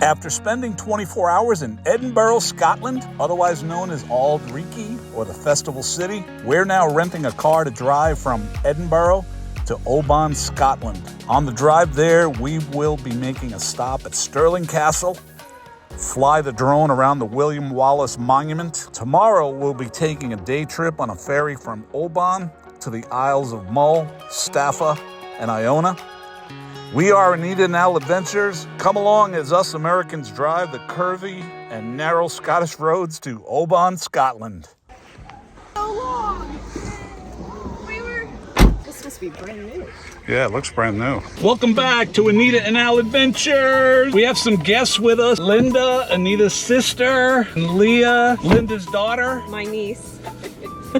After spending 24 hours in Edinburgh, Scotland, otherwise known as Aldreich or the Festival City, we're now renting a car to drive from Edinburgh to Oban, Scotland. On the drive there, we will be making a stop at Stirling Castle, fly the drone around the William Wallace Monument. Tomorrow, we'll be taking a day trip on a ferry from Oban to the Isles of Mull, Staffa, and Iona. We are Anita and Al Adventures. Come along as us Americans drive the curvy and narrow Scottish roads to Oban, Scotland. So long. This must be brand new. Yeah, it looks brand new. Welcome back to Anita and Al Adventures. We have some guests with us. Linda, Anita's sister, and Leah, Linda's daughter. My niece.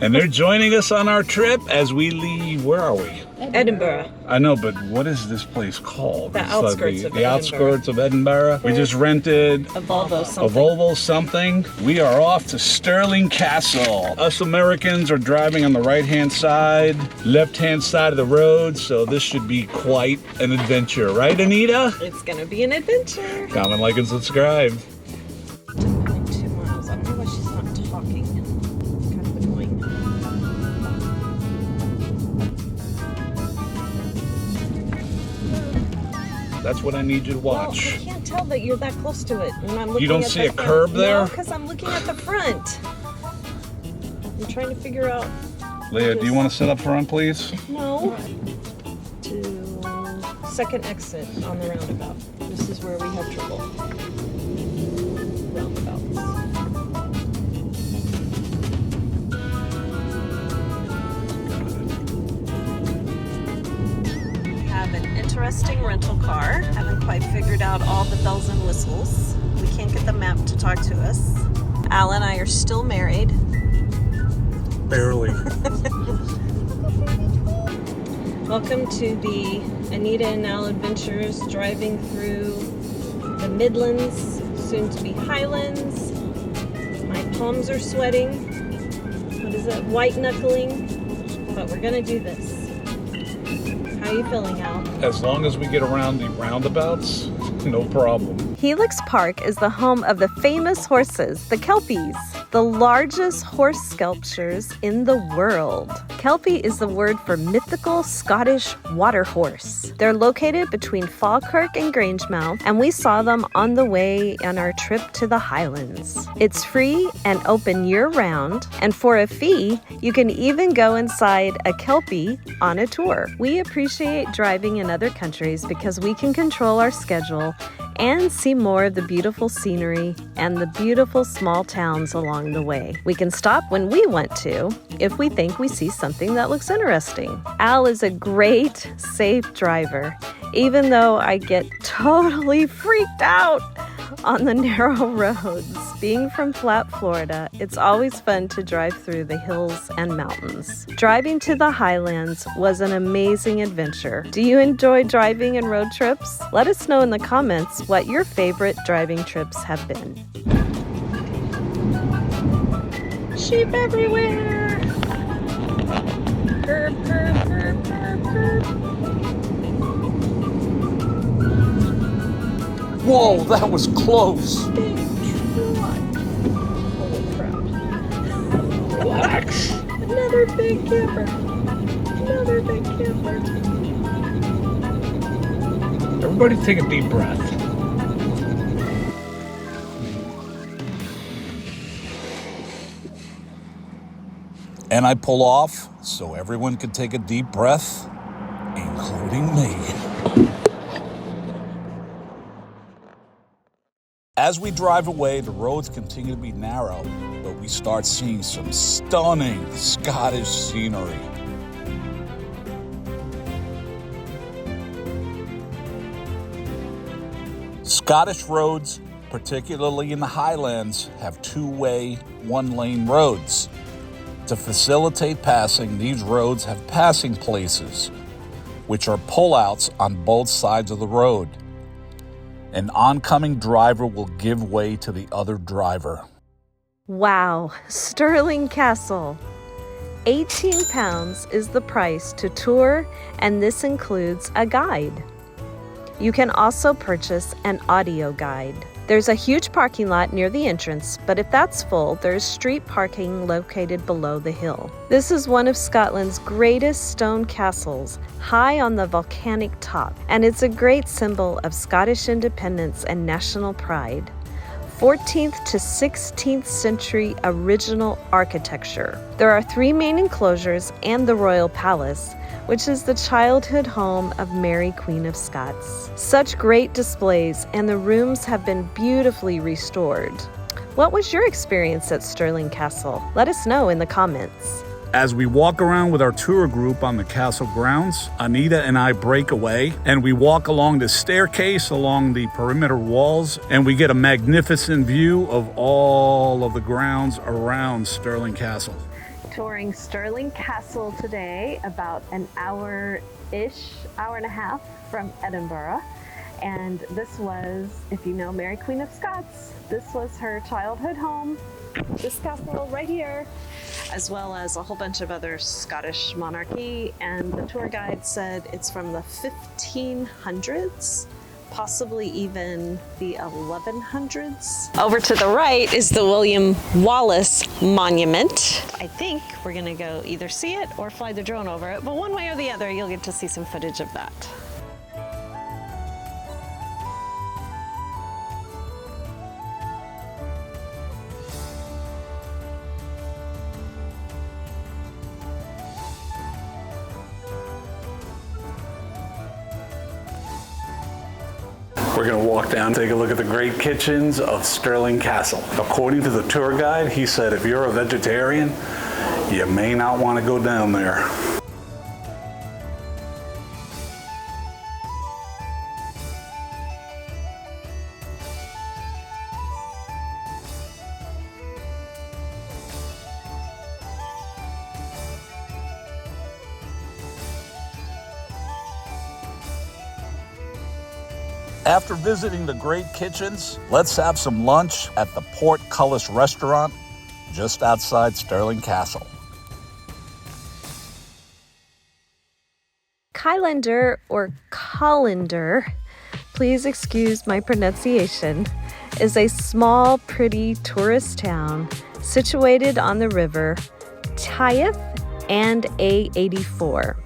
And they're joining us on our trip as we leave. Where are we? Edinburgh. I know, but what is this place called? The outskirts of the outskirts of Edinburgh. We just rented a Volvo something. A Volvo something. We are off to Stirling Castle. Us Americans are driving on the right-hand side, left-hand side of the road, so this should be quite an adventure. Right, Anita? It's gonna be an adventure. Comment, like, and subscribe. 2 miles. I don't know why she's not talking. Kind of annoying. That's what I need you to watch. Well, I can't tell that you're that close to it when I'm looking. You don't at see the a front. curb there? No, because I'm looking at the front. I'm trying to figure out. Leah, do you want to sit up front, please? No. To second exit on the roundabout. This is where we have trouble. Roundabouts. Have an interesting rental car. Haven't quite figured out all the bells and whistles. We can't get the map to talk to us. Al and I are still married. Barely. Welcome to the Anita and Al Adventures, driving through the Midlands, soon to be Highlands. My palms are sweating. What is it? White knuckling. But we're gonna do this. How are you feeling, Al? As long as we get around the roundabouts, no problem. Helix Park is the home of the famous horses, the Kelpies, the largest horse sculptures in the world. Kelpie is the word for mythical Scottish water horse. They're located between Falkirk and Grangemouth, and we saw them on the way on our trip to the Highlands. It's free and open year-round, and for a fee, you can even go inside a Kelpie on a tour. We appreciate driving in other countries because we can control our schedule and see more of the beautiful scenery and the beautiful small towns along the way. We can stop when we want to if we think we see something that looks interesting. Al is a great, safe driver, even though I get totally freaked out on the narrow roads. Being from flat Florida, it's always fun to drive through the hills and mountains. Driving to the Highlands was an amazing adventure. Do you enjoy driving and road trips? Let us know in the comments what your favorite driving trips have been. Sheep everywhere! Curb, curb, curb, curb, curb. Whoa, that was close. Big truck. Holy crap. Relax. Another big camper. Another big camper. Everybody take a deep breath. And I pull off so everyone can take a deep breath, including me. As we drive away, the roads continue to be narrow, but we start seeing some stunning Scottish scenery. Scottish roads, particularly in the Highlands, have two-way, one-lane roads. To facilitate passing, these roads have passing places, which are pullouts on both sides of the road. An oncoming driver will give way to the other driver. Wow, Stirling Castle. £18 is the price to tour, and this includes a guide. You can also purchase an audio guide. There's a huge parking lot near the entrance, but if that's full, there's street parking located below the hill. This is one of Scotland's greatest stone castles, high on the volcanic top, and it's a great symbol of Scottish independence and national pride. 14th to 16th century original architecture. There are 3 main enclosures and the royal palace, which is the childhood home of Mary Queen of Scots. Such great displays, and the rooms have been beautifully restored. What was your experience at Stirling Castle? Let us know in the comments. As we walk around with our tour group on the castle grounds, Anita and I break away and we walk along the staircase along the perimeter walls, and we get a magnificent view of all of the grounds around Stirling Castle. Touring Stirling Castle today, about an hour-ish, hour and a half from Edinburgh. And this was, if you know Mary Queen of Scots, this was her childhood home. This castle right here, as well as a whole bunch of other Scottish monarchy. And the tour guide said it's from the 1500s, possibly even the 1100s. Over to the right is the William Wallace Monument. I think we're gonna go either see it or fly the drone over it, but one way or the other, you'll get to see some footage of that. We're going to walk down and take a look at the great kitchens of Stirling Castle. According to the tour guide, he said if you're a vegetarian, you may not want to go down there. After visiting the great kitchens, let's have some lunch at the Portcullis restaurant just outside Stirling Castle. Highlander or Colander, please excuse my pronunciation, is a small, pretty tourist town situated on the river Tyne and A84.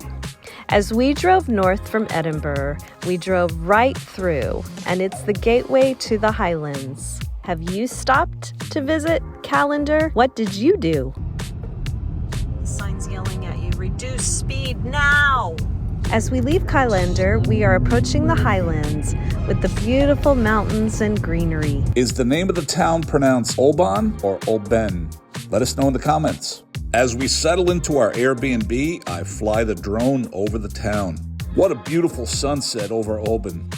As we drove north from Edinburgh, we drove right through, and it's the gateway to the Highlands. Have you stopped to visit Colander? What did you do? The sign's yelling at you, reduce speed now! As we leave Colander, we are approaching the Highlands with the beautiful mountains and greenery. Is the name of the town pronounced Oban or Oben? Let us know in the comments. As we settle into our Airbnb, I fly the drone over the town. What a beautiful sunset over Oban.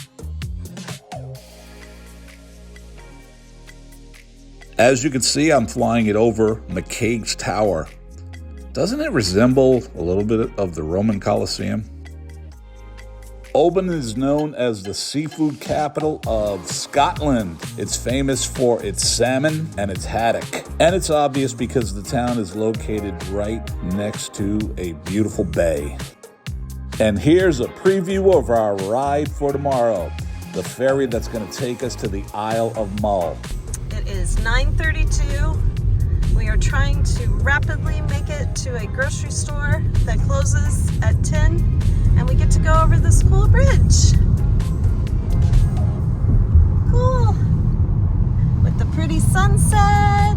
As you can see, I'm flying it over McCaig's Tower. Doesn't it resemble a little bit of the Roman Colosseum? Oban is known as the seafood capital of Scotland. It's famous for its salmon and its haddock. And it's obvious because the town is located right next to a beautiful bay. And here's a preview of our ride for tomorrow. The ferry that's going to take us to the Isle of Mull. It is 9:32. We are trying to rapidly make it to a grocery store that closes at 10. And we get to go over this cool bridge. Cool. With the pretty sunset.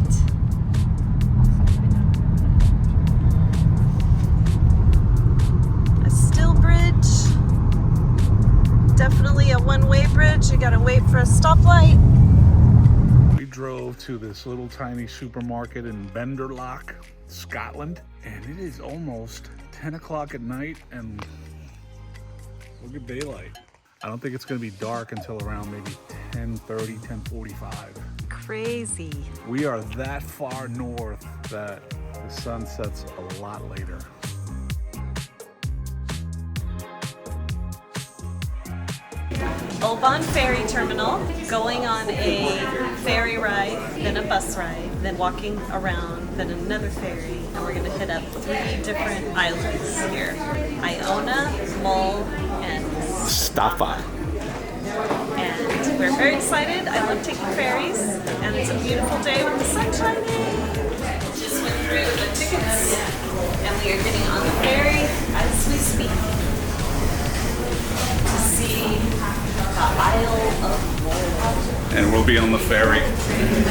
A still bridge. Definitely a one-way bridge. You gotta wait for a stoplight. We drove to this little tiny supermarket in Benderloch, Scotland. And it is almost 10 o'clock at night and look at daylight. I don't think it's going to be dark until around maybe 10:30, 10:45. Crazy. We are that far north that the sun sets a lot later. Oban Ferry Terminal, going on a ferry ride, then a bus ride, then walking around, then another ferry, and we're going to hit up 3 different islands here. Iona, Mull, and Staffa. We're very excited. I love taking ferries, and it's a beautiful day with the sun shining. Just went through the tickets, and we are getting on the ferry as we speak to see the Isle of Mull. And we'll be on the ferry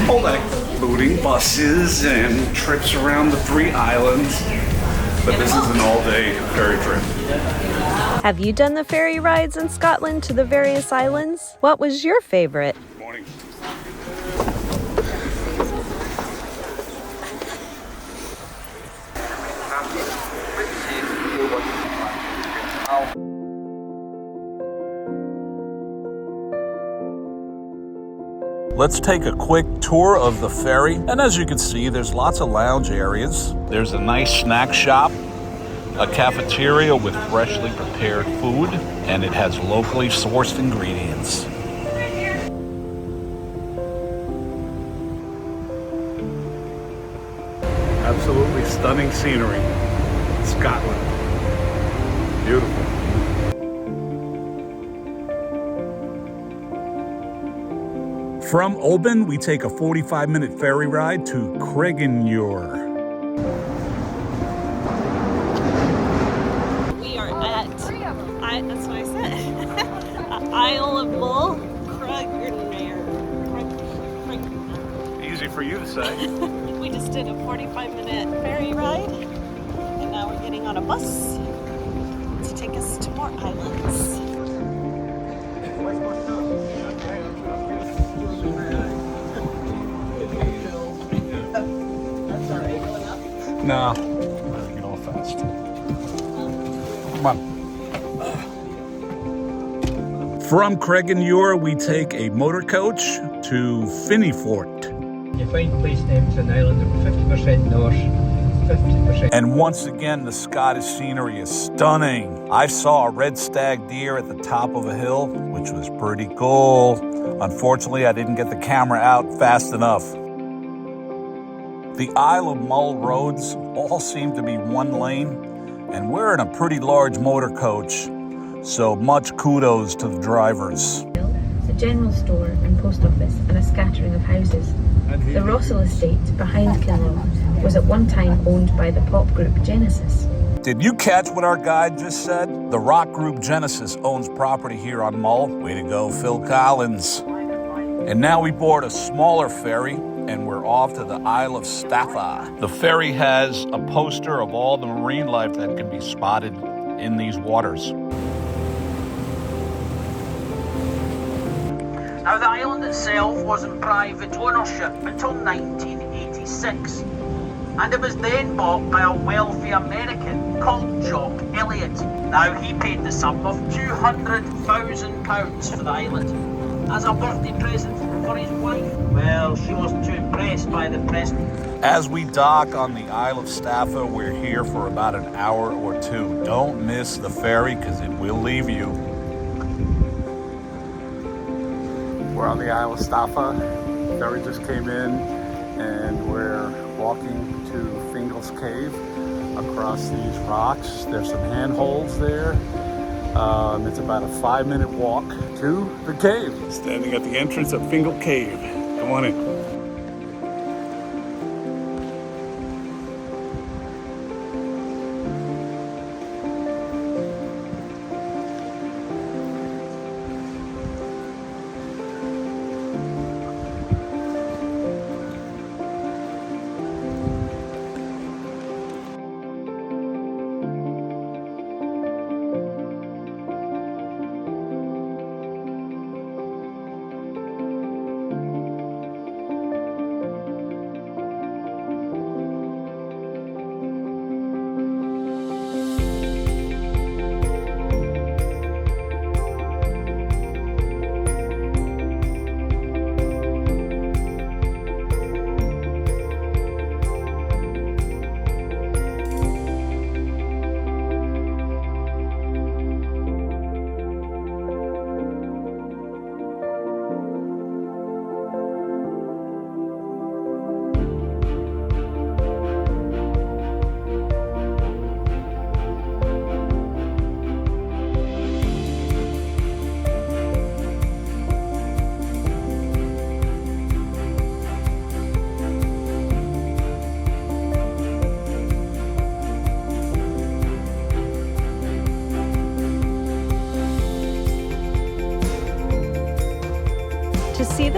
all day, boating buses and trips around the 3 islands. But this is an all-day ferry trip. Have you done the ferry rides in Scotland to the various islands? What was your favorite? Good morning. Let's take a quick tour of the ferry. And as you can see, there's lots of lounge areas. There's a nice snack shop, a cafeteria with freshly prepared food, and it has locally sourced ingredients. Absolutely stunning scenery. Scotland. Beautiful. From Oban, we take a 45-minute ferry ride to Craigenure. We are at, that's what I said, Isle of Mull, Craigenure. Easy for you to say. We just did a 45-minute ferry ride, and now we're getting on a bus to take us to more islands. No. Get off fast. Come on. From Craigenure, we take a motor coach to Finneyfort. You find place names on island of 50% north, 50%. And once again, the Scottish scenery is stunning. I saw a red stag deer at the top of a hill, which was pretty cool. Unfortunately, I didn't get the camera out fast enough. The Isle of Mull roads all seem to be one lane, and we're in a pretty large motor coach, so much kudos to the drivers. A general store and post office and a scattering of houses. The Rossall estate behind Kinloch was at one time owned by the pop group Genesis. Did you catch what our guide just said? The rock group Genesis owns property here on Mull. Way to go, Phil Collins. And now we board a smaller ferry, and we're off to the Isle of Staffa. The ferry has a poster of all the marine life that can be spotted in these waters. Now, the island itself was in private ownership until 1986, and it was then bought by a wealthy American called Jock Elliott. Now, he paid the sum of £200,000 for the island as a birthday present for his wife. Well, she wasn't too impressed by the present. As we dock on the Isle of Staffa, we're here for about an hour or two. Don't miss the ferry, because it will leave you. We're on the Isle of Staffa. The ferry just came in, and we're walking to Fingal's cave across these rocks. There's some handholds there. It's about a 5-minute walk to the cave. Standing at the entrance of Fingal Cave. Come on in.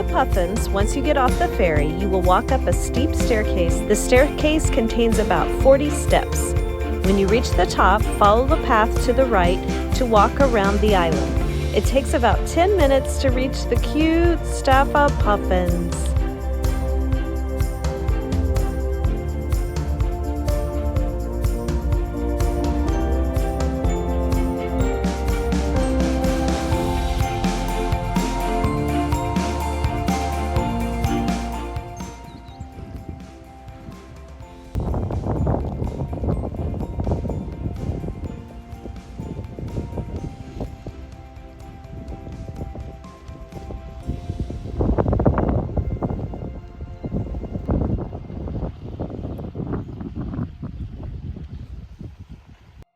Puffins, once you get off the ferry, you will walk up a steep staircase. The staircase contains about 40 steps. When you reach the top, follow the path to the right to walk around the island. It takes about 10 minutes to reach the cute Staffa Puffins.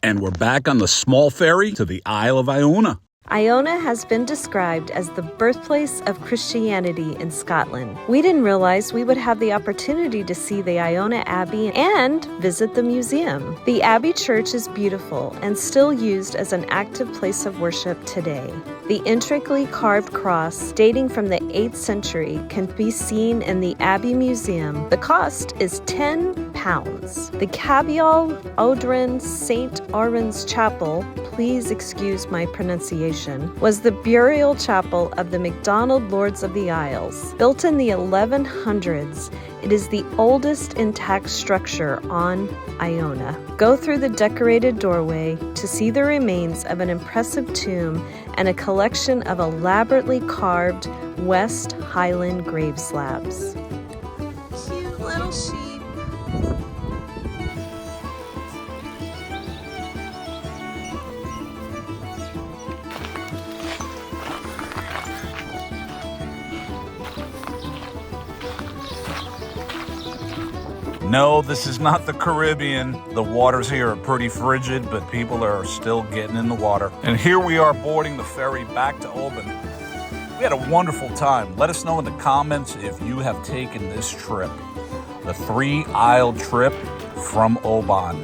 And we're back on the small ferry to the Isle of Iona. Iona has been described as the birthplace of Christianity in Scotland. We didn't realize we would have the opportunity to see the Iona Abbey and visit the museum. The Abbey Church is beautiful and still used as an active place of worship today. The intricately carved cross dating from the 8th century can be seen in the Abbey Museum. The cost is £10. The Cabial Odrin St. Oran's Chapel, please excuse my pronunciation, was the burial chapel of the MacDonald Lords of the Isles. Built in the 1100s, it is the oldest intact structure on Iona. Go through the decorated doorway to see the remains of an impressive tomb and a collection of elaborately carved West Highland grave slabs. Cute little sheep. No, this is not the Caribbean. The waters here are pretty frigid, but people are still getting in the water. And here we are boarding the ferry back to Oban. We had a wonderful time. Let us know in the comments if you have taken this trip, the 3-isle trip from Oban.